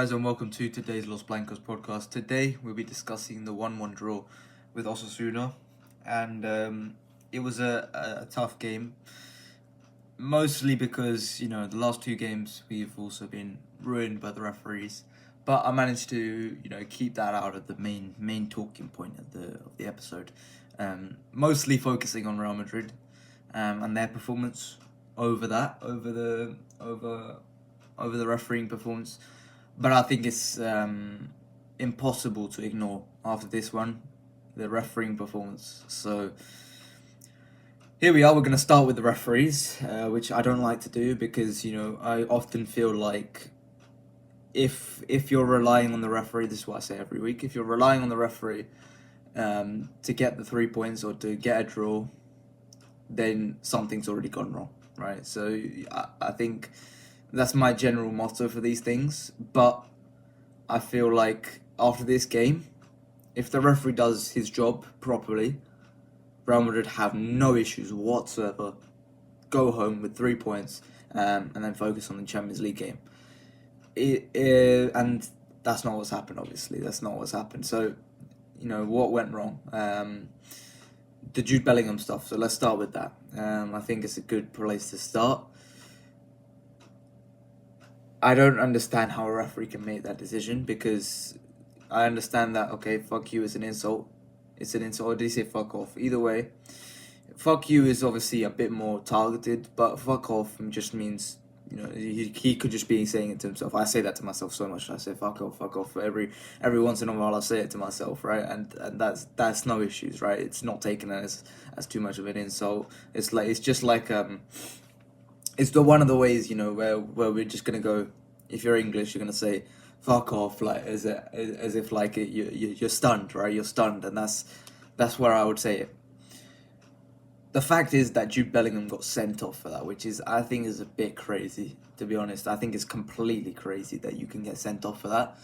guys, and welcome to today's Los Blancos podcast. Today we'll be discussing the 1-1 draw with Osasuna, and it was a tough game, mostly because the last two games we've also been ruined by the referees. But I managed to keep that out of the main talking point of the episode, mostly focusing on Real Madrid and their performance over the refereeing performance. But I think it's impossible to ignore after this one, the refereeing performance. So here we are. We're going to start with the referees, which I don't like to do because I often feel like if you're relying on the referee, this is what I say every week. If you're relying on the referee to get the 3 points or to get a draw, then something's already gone wrong, right? So I think that's my general motto for these things. But I feel like after this game, if the referee does his job properly, Real Madrid have no issues whatsoever. Go home with 3 points and then focus on the Champions League game. And that's not what's happened, obviously. That's not what's happened. So, what went wrong? The Jude Bellingham stuff. So let's start with that. I think it's a good place to start. I don't understand how a referee can make that decision, because I understand that, okay, fuck you is an insult. It's an insult. Or did he say fuck off? Either way, fuck you is obviously a bit more targeted, but fuck off just means, he could just be saying it to himself. I say that to myself so much. I say fuck off. Every once in a while I say it to myself, right? And that's no issues, right? It's not taken as too much of an insult. It's one of the ways, where we're just gonna go. If you're English, you're gonna say fuck off, like as if like you're stunned, right? You're stunned, and that's where I would say it. The fact is that Jude Bellingham got sent off for that, which I think is a bit crazy, to be honest. I think it's completely crazy that you can get sent off for that.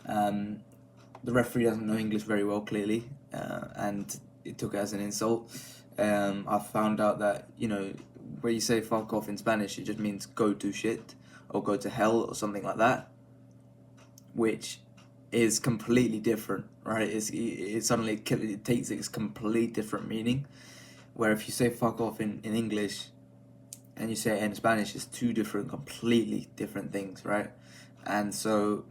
The referee doesn't know English very well, clearly, and it took it as an insult. I found out that, where you say fuck off in Spanish, it just means go to shit or go to hell or something like that, which is completely different, right? It takes its complete different meaning. Where if you say fuck off in English and you say it in Spanish, it's two completely different things, right? And so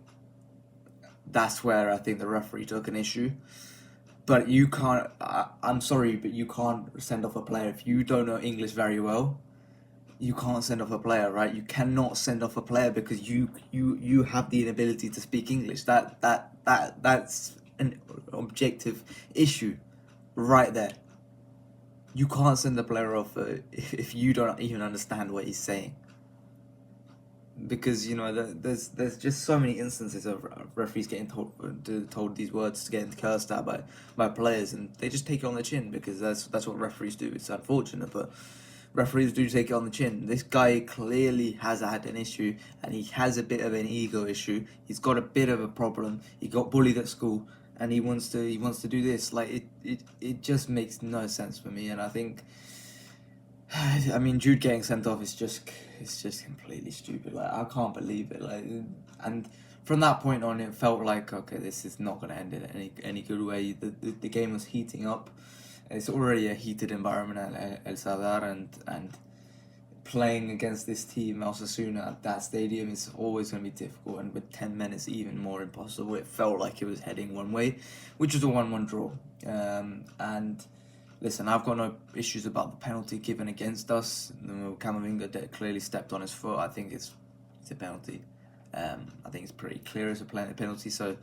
that's where I think the referee took an issue. But you can't, I'm sorry, but you can't send off a player. If you don't know English very well, you can't send off a player, right? You cannot send off a player because you have the inability to speak English. That's an objective issue right there. You can't send the player off if you don't even understand what he's saying. Because there's just so many instances of referees getting told these words, getting cursed at by players, and they just take it on the chin because that's what referees do. It's unfortunate, but referees do take it on the chin. This guy clearly has had an issue, and he has a bit of an ego issue. He's got a bit of a problem. He got bullied at school, and he wants to do this. Like it just makes no sense for me. And I think, I mean, Jude getting sent off is just completely stupid. Like, I can't believe it. Like, and from that point on, it felt like, okay, this is not going to end in any good way. The game was heating up. It's already a heated environment at El Sadar, and playing against this team, Osasuna, at that stadium is always going to be difficult, and with 10 men it's even more impossible. It felt like it was heading one way, which was a 1-1 draw. And listen, I've got no issues about the penalty given against us. Camavinga clearly stepped on his foot. I think it's a penalty. I think it's pretty clear as a penalty, so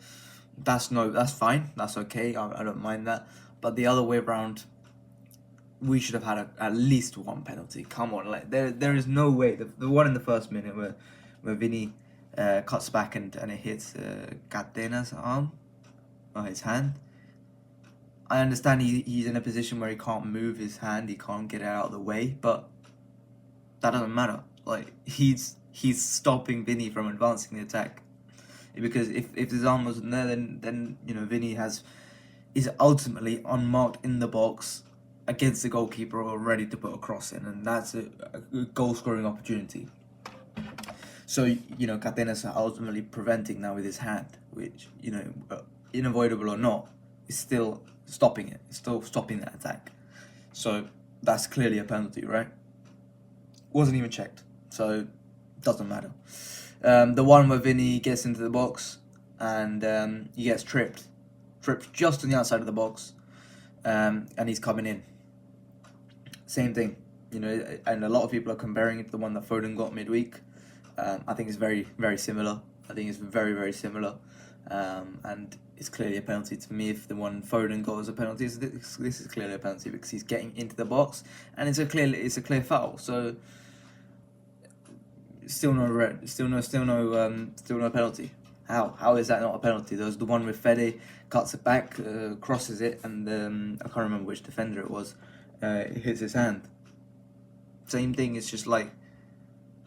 that's fine. That's okay. I don't mind that. But the other way around, we should have had at least one penalty. Come on, like there is no way. The one in the first minute where Vinny cuts back and it hits Catena's arm or his hand. I understand he's in a position where he can't move his hand, he can't get it out of the way, but that doesn't matter. Like he's stopping Vinny from advancing the attack, because if his arm wasn't there, then Vinny is ultimately unmarked in the box against the goalkeeper or ready to put a cross in, and that's a goal scoring opportunity. So, Catenas are ultimately preventing now with his hand, which, unavoidable or not, is still stopping it. It's still stopping that attack. So, that's clearly a penalty, right? Wasn't even checked. So, doesn't matter. The one where Vinny gets into the box and he gets tripped just on the outside of the box, and he's coming in. Same thing, and a lot of people are comparing it to the one that Foden got midweek. I think it's very, very similar. I think it's very, very similar. And it's clearly a penalty to me. If the one Foden got was a penalty, this is clearly a penalty because he's getting into the box, and it's a clear foul. So still no red, still no penalty. How is that not a penalty? There's the one with Fede cuts it back, crosses it, and I can't remember which defender it was. It hits his hand. Same thing. It's just like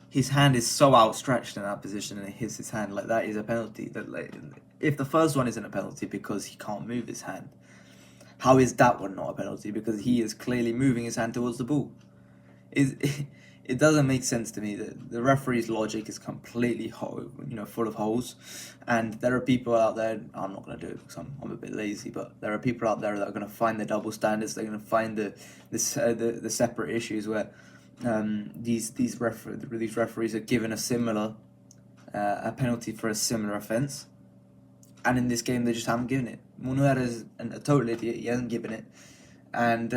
his hand is so outstretched in that position, and it hits his hand. Like, that is a penalty. That, like, if the first one isn't a penalty because he can't move his hand, how is that one not a penalty? Because he is clearly moving his hand towards the ball. It doesn't make sense to me. The referee's logic is completely full of holes, and there are people out there. I'm not going to do it because I'm a bit lazy, but there are people out there that are going to find the double standards. They're going to find the separate issues where these referees are given a penalty for a similar offence, and in this game they just haven't given it. Munuera is a total idiot. He hasn't given it, and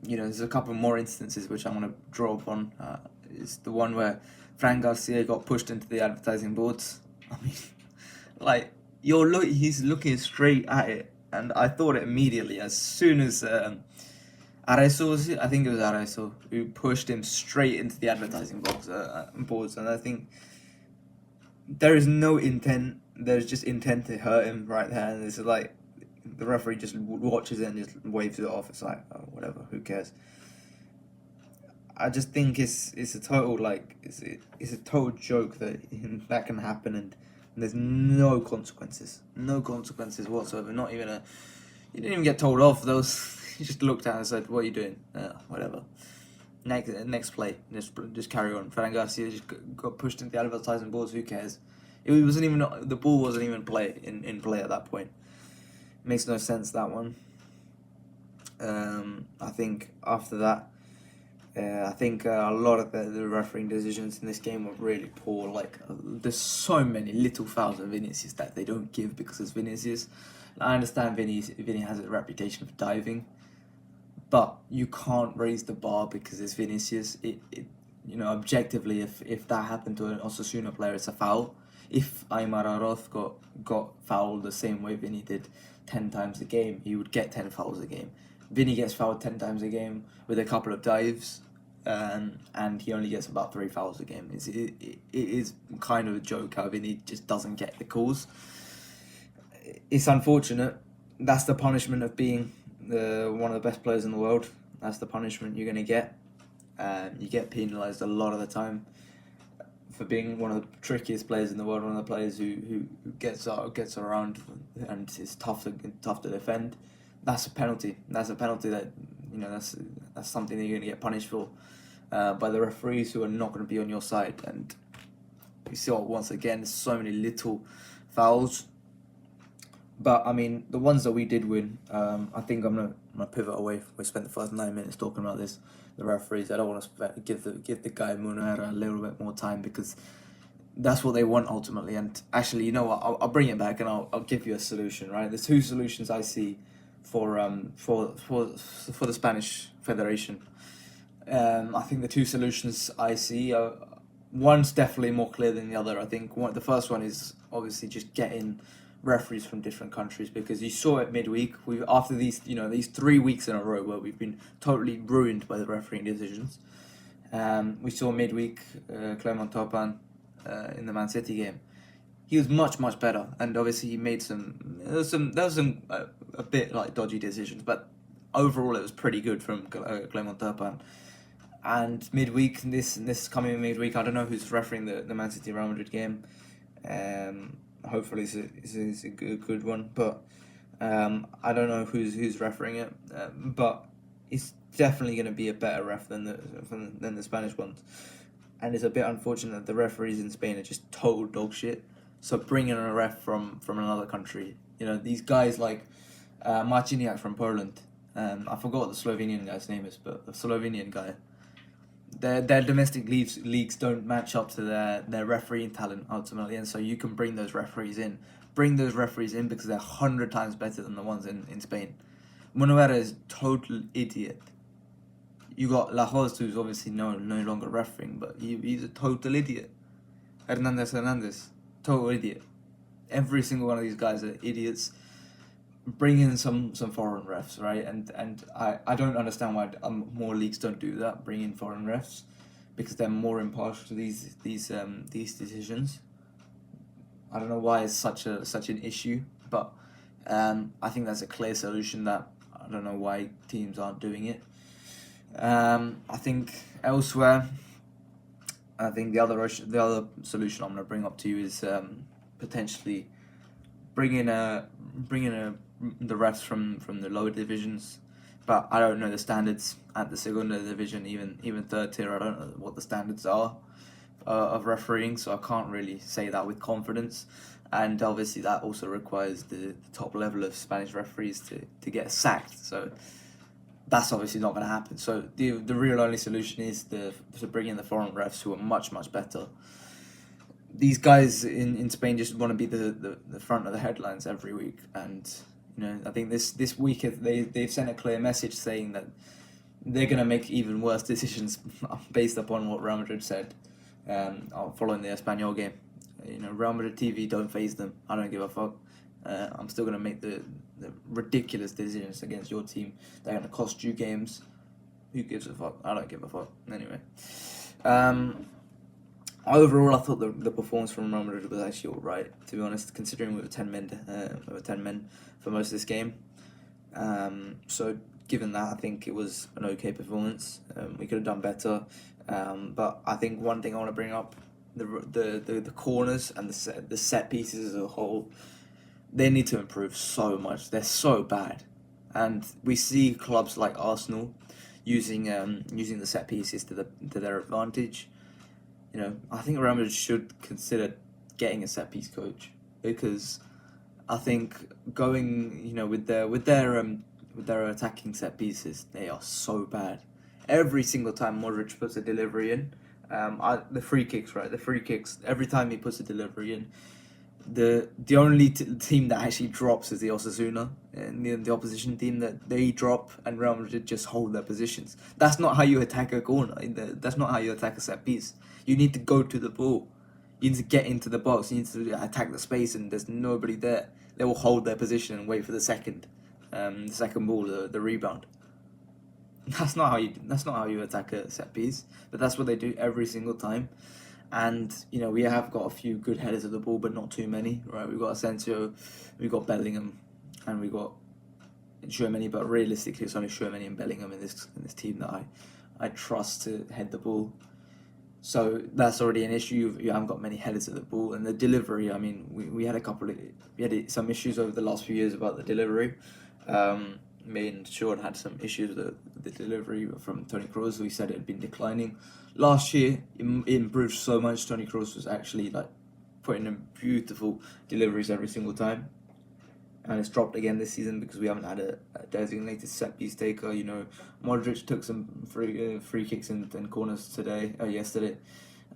there's a couple more instances which I'm going to draw upon. It's the one where Fran Garcia got pushed into the advertising boards. I mean, like, he's looking straight at it, and I thought it immediately as soon as Arezzo, I think it was Arezzo, who pushed him straight into the advertising boards, and I think there is no intent. There's just intent to hurt him right there, and it's like the referee just watches it and just waves it off. It's like, oh, whatever, who cares? I just think it's a total it's a total joke that can happen, and there's no consequences whatsoever. Not even you didn't even get told off. Those you just looked at and said, "What are you doing?" Whatever. Next play, just carry on. Fran Garcia just got pushed into the advertising boards. Who cares? It wasn't even the ball wasn't even in play at that point. Makes no sense, that one. I think after that, I think a lot of the refereeing decisions in this game were really poor. Like, there's so many little fouls on Vinicius that they don't give because it's Vinicius. I understand Vinny has a reputation for diving, but you can't raise the bar because it's Vinicius. Objectively, if that happened to an Osasuna player, it's a foul. If Aymar Aroz got fouled the same way Vinny did 10 times a game, he would get 10 fouls a game. Vinny gets fouled 10 times a game with a couple of dives, and he only gets about 3 fouls a game. It is kind of a joke how Vinny just doesn't get the calls. It's unfortunate. That's the punishment of being one of the best players in the world. That's the punishment you're going to get. You get penalised a lot of the time for being one of the trickiest players in the world, one of the players who gets around and is tough to defend. That's a penalty. That's a penalty that that's something that you're going to get punished for by the referees who are not going to be on your side. And we saw once again so many little fouls. But I mean, the ones that we did win, I think I'm gonna pivot away. We spent the first 9 minutes talking about this. The referees. I don't want to give the guy Munuera a little bit more time because that's what they want ultimately. And actually, you know what? I'll bring it back and I'll give you a solution. Right? There's 2 solutions I see for the Spanish Federation. I think the 2 solutions I see are, one's definitely more clear than the other. I think the first one is obviously just getting referees from different countries, because you saw it midweek. After these 3 weeks in a row where we've been totally ruined by the refereeing decisions. We saw midweek Clement Turpin in the Man City game. He was much better, and obviously he made there was some a bit like dodgy decisions, but overall it was pretty good from Clement Turpin. And midweek, this coming midweek, I don't know who's refereeing the Man City Real Madrid game. Hopefully it's a good one, but I don't know who's refereeing it, but it's definitely going to be a better ref than the Spanish ones. and it's a bit unfortunate that the referees in Spain are just total dog shit. So bring in a ref from another country. You know, these guys like Marciniak from Poland. I forgot what the Slovenian guy's name is, but the Slovenian guy. Their domestic leagues don't match up to their refereeing talent ultimately, and so you can bring those referees in. Bring those referees in because they're 100 times better than the ones in Spain. Monuera is total idiot. You got Lajos, who's obviously no longer refereeing, but he's a total idiot. Hernandez, total idiot. Every single one of these guys are idiots. Bring in some foreign refs, right? And I don't understand why more leagues don't do that. Bring in foreign refs because they're more impartial to these decisions. I don't know why it's such an issue, but I think that's a clear solution that I don't know why teams aren't doing it. I think elsewhere, I think the other solution I'm going to bring up to you is potentially bringing the refs from the lower divisions, but I don't know the standards at the Segunda division, even third tier. I don't know what the standards are of refereeing, so I can't really say that with confidence. And obviously that also requires the top level of Spanish referees to get sacked. So that's obviously not going to happen. So the real only solution is to bring in the foreign refs who are much better. These guys in Spain just want to be the front of the headlines every week, and you know, I think this week they've sent a clear message saying that they're going to make even worse decisions based upon what Real Madrid said following the Espanyol game. You know, Real Madrid TV don't faze them. I don't give a fuck. I'm still going to make the ridiculous decisions against your team. They're going to cost you games. Who gives a fuck? I don't give a fuck. Anyway. Overall, I thought the performance from Real Madrid was actually alright, to be honest, considering we were 10 men for most of this game. So given that, I think it was an okay performance. We could have done better. But I think one thing I want to bring up, the corners and the set pieces as a whole, they need to improve so much. They're so bad. And we see clubs like Arsenal using the set pieces to their advantage. You know, I think Real Madrid should consider getting a set piece coach, because I think going, you know, with their attacking set pieces, they are so bad. Every single time Modric puts a delivery in, the free kicks, right? The free kicks. Every time he puts a delivery in, the only team that actually drops is the Osasuna, and the opposition team, that they drop and Real Madrid just hold their positions. That's not how you attack a corner. That's not how you attack a set piece. You need to go to the ball. You need to get into the box. You need to attack the space, and there's nobody there. They will hold their position and wait for the second ball, the rebound. That's not how you attack a set piece. But that's what they do every single time. And you know, we have got a few good headers of the ball, but not too many. Right? We've got Asensio, we've got Bellingham, and we've got Tchouaméni. But realistically, it's only Tchouaméni and Bellingham in this team that I trust to head the ball. So that's already an issue. You haven't got many headers at the ball, and the delivery. I mean, we had some issues over the last few years about the delivery. Me and Sean had some issues with the delivery from Toni Kroos, who he said it had been declining. Last year, it improved so much. Toni Kroos was actually like putting in beautiful deliveries every single time. And it's dropped again this season because we haven't had a designated set piece taker. You know, Modric took some free kicks and corners yesterday,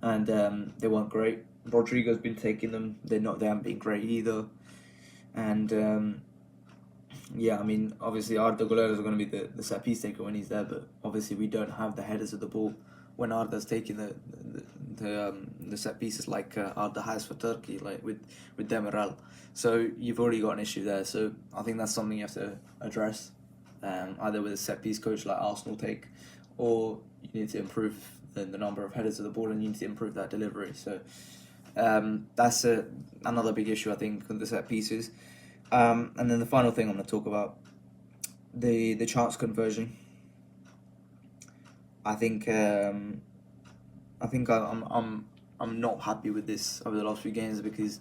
and they weren't great. Rodrigo's been taking them. They haven't been great either. And yeah, I mean, obviously Arda Güler is going to be the set piece taker when he's there, but obviously we don't have the headers of the ball when Arda's taking the set pieces like Arda has for Turkey, like with Demiral. So you've already got an issue there. So I think that's something you have to address, either with a set piece coach like Arsenal take, or you need to improve the number of headers of the ball, and you need to improve that delivery. So that's another big issue, I think, with the set pieces. And then the final thing I'm going to talk about, the chance conversion. I think I'm not happy with this over the last few games, because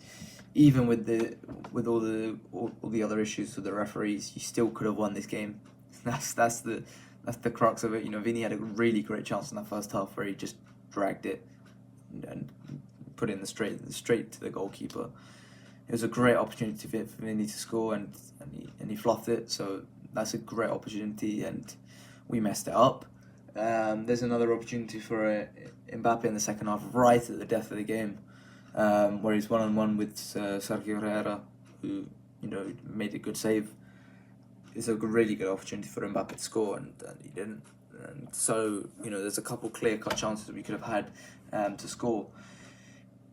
even with all the other issues with the referees, you still could have won this game. That's the crux of it. You know, Vinny had a really great chance in that first half where he just dragged it. and put it in the straight to the goalkeeper. It was a great opportunity for Vinny to score, and he fluffed it. So that's a great opportunity, and we messed it up. There's another opportunity for Mbappe in the second half, right at the death of the game, where he's 1-on-1 with Sergio Herrera, who made a good save. It's a really good opportunity for Mbappe to score, and he didn't. And so there's a couple clear-cut chances that we could have had to score.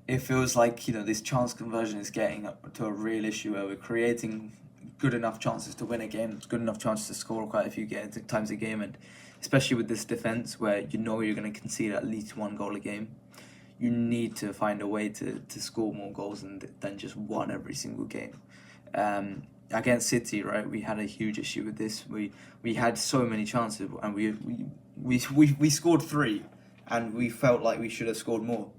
It feels like this chance conversion is getting up to a real issue where we're creating good enough chances to win a game, good enough chances to score quite a few times a game, and especially with this defense where you're going to concede at least one goal a game, you need to find a way to score more goals than just one every single game. Against City, right, we had a huge issue with this. We had so many chances, and we scored 3, and we felt like we should have scored more.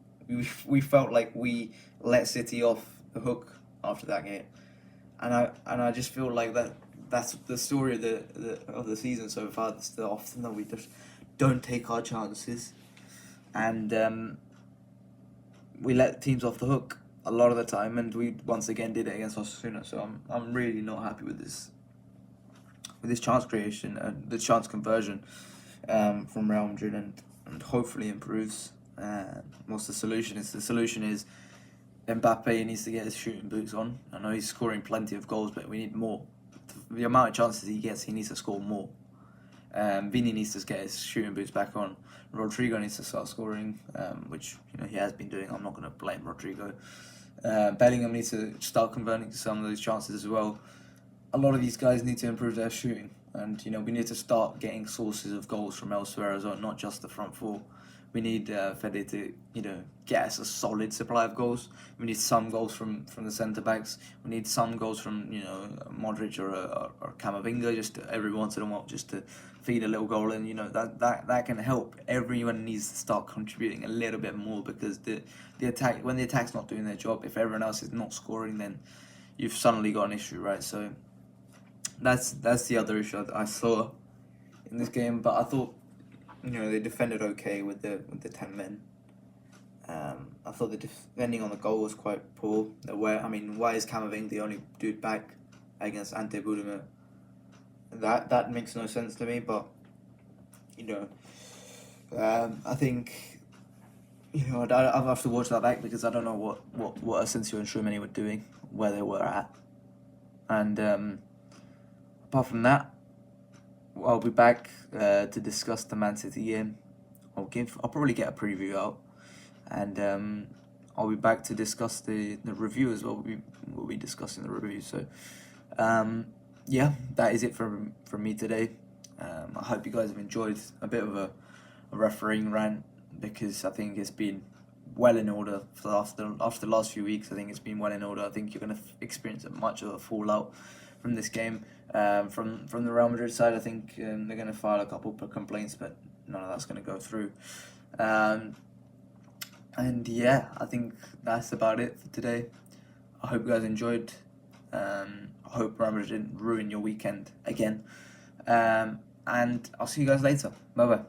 We felt like we let City off the hook after that game, and I just feel like that's the story of the season so far. It's often that we just don't take our chances, and we let teams off the hook a lot of the time, and we once again did it against Osasuna. So I'm really not happy with this chance creation and the chance conversion from Real Madrid, and hopefully improves. What's the solution? The solution is Mbappe needs to get his shooting boots on. I know he's scoring plenty of goals, but we need more. The amount of chances he gets, he needs to score more. Vini needs to get his shooting boots back on. Rodrigo needs to start scoring, which he has been doing. I'm not going to blame Rodrigo. Bellingham needs to start converting some of those chances as well. A lot of these guys need to improve their shooting, and we need to start getting sources of goals from elsewhere as well, not just the front four. We need Fede to get us a solid supply of goals. We need some goals from the centre backs. We need some goals from Modric or Camavinga, just every once in a while, just to feed a little goal in. That can help. Everyone needs to start contributing a little bit more, because the attack, when the attack's not doing their job, if everyone else is not scoring, then you've suddenly got an issue, right? So that's the other issue I saw in this game. But I thought they defended okay with the 10 men. I thought the defending on the goal was quite poor. Why is Camavinga the only dude back against Ante Budimir? That makes no sense to me. But I think I'd have to watch that back, because I don't know what Asensio and Tchouaméni were doing, where they were at. And apart from that, I'll be back to discuss the Man City game. I'll probably get a preview out, and I'll be back to discuss the review as well. We'll be discussing the review. So yeah, that is it from me today. I hope you guys have enjoyed a bit of a refereeing rant, because I think it's been well in order after the last few weeks. I think it's been well in order. I think you're going to experience much of a fallout from this game. From the Real Madrid side, I think they're going to file a couple of complaints, but none of that's going to go through. And yeah, I think that's about it for today. I hope you guys enjoyed. I hope Real Madrid didn't ruin your weekend again. And I'll see you guys later. Bye bye.